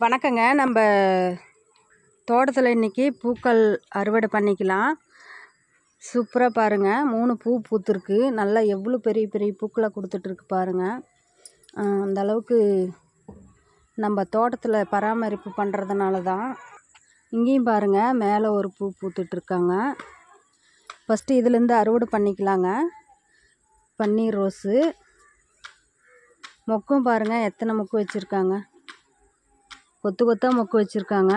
வணக்கங்க. நம்ம தோட்டத்தில் இன்றைக்கி பூக்கள் அறுவடை பண்ணிக்கலாம். சூப்பராக பாருங்கள், 3 பூ பூத்துருக்கு. நல்லா எவ்வளோ பெரிய பெரிய பூக்களை கொடுத்துட்ருக்கு பாருங்கள். அந்த அளவுக்கு நம்ம தோட்டத்தில் பராமரிப்பு பண்ணுறதுனால தான். இங்கேயும் பாருங்கள், மேலே ஒரு பூ பூத்துட்ருக்காங்க. ஃபஸ்ட்டு இதுலேருந்து அறுவடை பண்ணிக்கலாங்க. பன்னீர் ரோஸு மொக்கும் பாருங்கள், எத்தனை மொக்கு வச்சுருக்காங்க. கொத்து கொத்தாக மொக்கு வச்சுருக்காங்க.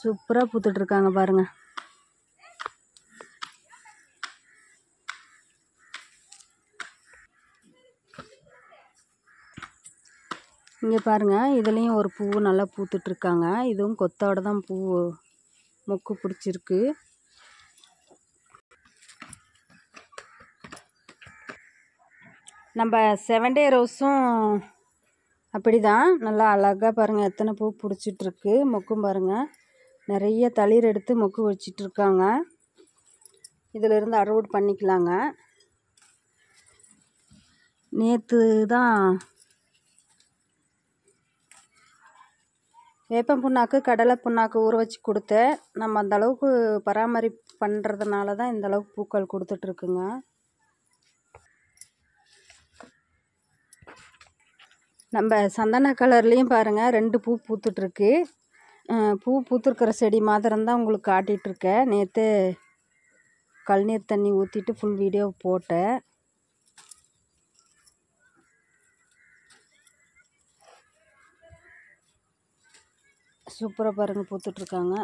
சூப்பராக பூத்துட்ருக்காங்க பாருங்கள். இங்கே பாருங்கள், இதுலேயும் ஒரு பூ நல்லா பூத்துட்ருக்காங்க. இதுவும் கொத்தோட தான் பூ மொக்கு பிடிச்சிருக்கு. நம்ம 7 டே ரோஸும் அப்படி தான், நல்லா அழகாக பாருங்கள் எத்தனை பூ பிடிச்சிட்ருக்கு. மொக்கும் பாருங்கள், நிறைய தளிர் எடுத்து மொக்கு வச்சிட்ருக்காங்க. இதிலிருந்து அறுவடை பண்ணிக்கலாங்க. நேற்று தான் வேப்பம் புண்ணாக்கு கடலை புண்ணாக்கு ஊற வச்சு கொடுத்தேன். நம்ம அந்த அளவுக்கு பராமரிப்பு பண்ணுறதுனால தான் இந்த அளவுக்கு பூக்கள் கொடுத்துட்ருக்குங்க. நம்ம சந்தன கலர்லேயும் பாருங்கள் 2 பூ பூத்துட்ருக்கு. பூ பூத்துருக்கிற செடி மாத்திரம்தான் உங்களுக்கு காட்டிகிட்ருக்கேன். நேற்று கழுநீர் தண்ணி ஊற்றிட்டு ஃபுல் வீடியோ போட்டேன். சூப்பராக பாருங்கள் பூத்துட்ருக்காங்க.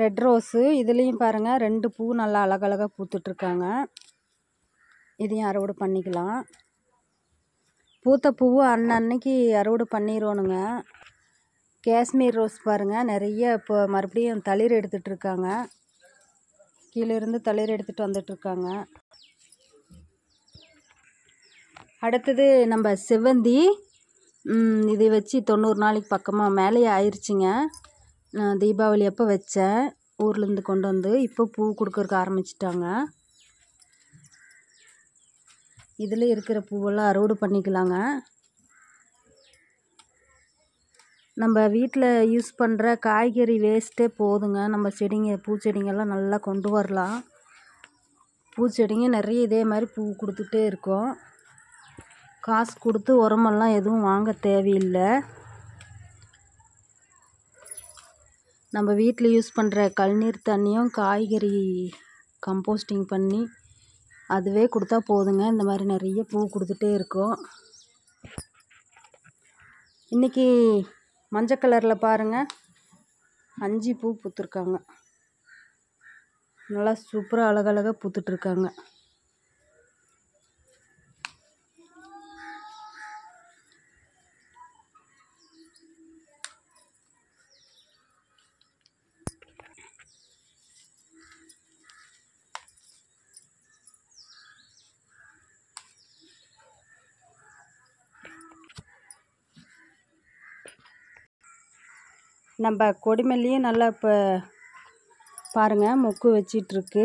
ரெட் ரோஸு இதுலேயும் பாருங்கள் 2 பூ நல்லா அழகழகாக பூத்துட்ருக்காங்க. இதையும் அறுவடை பண்ணிக்கலாம். பூத்த பூவு அன்னன்னைக்கு அறுவடை பண்ணிடணுங்க. காஷ்மீர் ரோஸ் பாருங்கள், நிறைய இப்போ மறுபடியும் தளிர் எடுத்துகிட்ருக்காங்க. கீழே இருந்து தளிர் எடுத்துகிட்டு வந்துட்டுருக்காங்க. அடுத்தது நம்ம செவ்வந்தி. இதை வச்சு 90 நாளைக்கு பக்கமாக மேலேயே ஆயிடுச்சிங்க. தீபாவளி அப்போ வச்சேன், ஊர்லேருந்து கொண்டு வந்து. இப்போ பூ கொடுக்கறக்கு ஆரம்பிச்சிட்டாங்க. இதில் இருக்கிற பூவெல்லாம் அறுவடை பண்ணிக்கலாங்க. நம்ம வீட்டில் யூஸ் பண்ணுற காய்கறி வேஸ்ட்டே போதுங்க. நம்ம பூச்செடிங்கெல்லாம் நல்லா கொண்டு வரலாம். பூச்செடிங்க நிறைய இதே மாதிரி பூ கொடுத்துட்டே இருக்கும். காசு கொடுத்து உரமெல்லாம் எதுவும் வாங்க தேவையில்லை. நம்ம வீட்டில் யூஸ் பண்ணுற கழுநீர் தண்ணியும் காய்கறி கம்போஸ்டிங் பண்ணி அதுவே கொடுத்தா போதுங்க. இந்த மாதிரி நிறைய பூ கொடுத்துட்டே இருக்கும். இன்றைக்கி மஞ்சள் கலரில் பாருங்கள் 5 பூ பூத்துருக்காங்க. நல்லா சூப்பராக அழகழகாக பூத்துட்ருக்காங்க. நம்ம கொடிமல்லியும் நல்லா இப்போ பாருங்கள் மொக்கு வச்சிட்ருக்கு.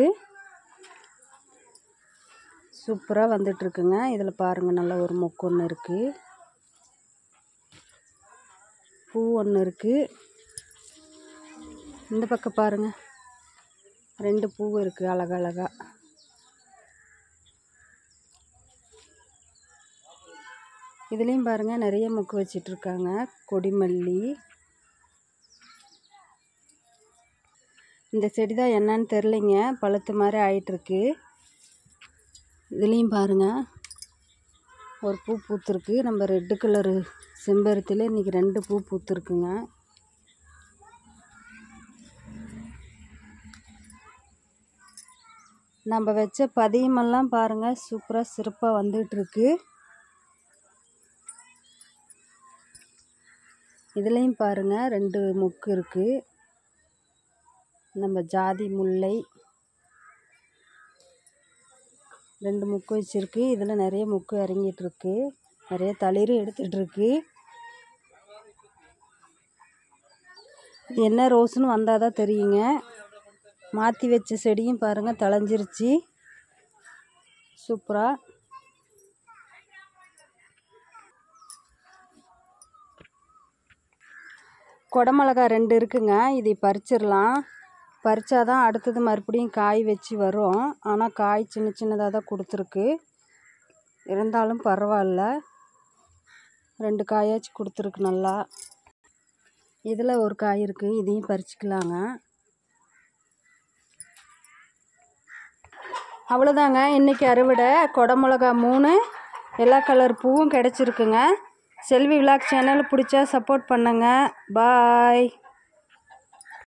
சூப்பராக வந்துட்டுருக்குங்க. இதில் பாருங்கள், நல்ல ஒரு மொக்கு ஒன்று இருக்குது, பூ ஒன்று இருக்குது. இந்த பக்கம் பாருங்கள் 2 பூ இருக்குது அழகழகா. இதுலேயும் பாருங்கள் நிறைய மொக்கு வச்சிட்ருக்காங்க கொடிமல்லி. இந்த செடி தான் என்னன்னு தெரிலிங்க, பழுத்த மாதிரி ஆயிட்டுருக்கு. இதுலேயும் பாருங்கள் ஒரு பூ பூத்துருக்கு. நம்ம ரெட்டு கலரு செம்பருத்தியில் இன்றைக்கி 2 பூ பூத்துருக்குங்க. நம்ம வச்ச பதியமெல்லாம் பாருங்கள் சூப்பராக சிறப்பாக வந்துட்டுருக்கு. இதுலேயும் பாருங்கள் 2 மொக்கு இருக்குது. நம்ம ஜாதி முல்லை 2 மொக்கு வச்சுருக்கு. இதில் நிறைய மொக்கு இறங்கிட்டுருக்கு, நிறைய தளிர் எடுத்துகிட்ருக்கு. என்ன ரோஸுன்னு வந்தால் தான் தெரியுங்க. மாற்றி வச்ச செடியும் பாருங்கள் தழைஞ்சிருச்சு சூப்பராக. குடமிளகா 2 இருக்குங்க. இதை பறிச்சிடலாம். பறிச்சாதான் அடுத்தது மறுபடியும் காய் வச்சு வரும். ஆனால் காய் சின்ன சின்னதாக தான் கொடுத்துருக்கு. இருந்தாலும் பரவாயில்ல, 2 காயாச்சும் கொடுத்துருக்கு நல்லா. இதில் ஒரு காய் இருக்குது, இதையும் பறிச்சுக்கலாங்க. அவ்வளோதாங்க இன்றைக்கி அறுவடை. குடமிளகா 3, எல்லா கலர் பூவும் கிடச்சிருக்குங்க. செல்வி விலாக் சேனல் பிடிச்சா சப்போர்ட் பண்ணுங்க. பாய்.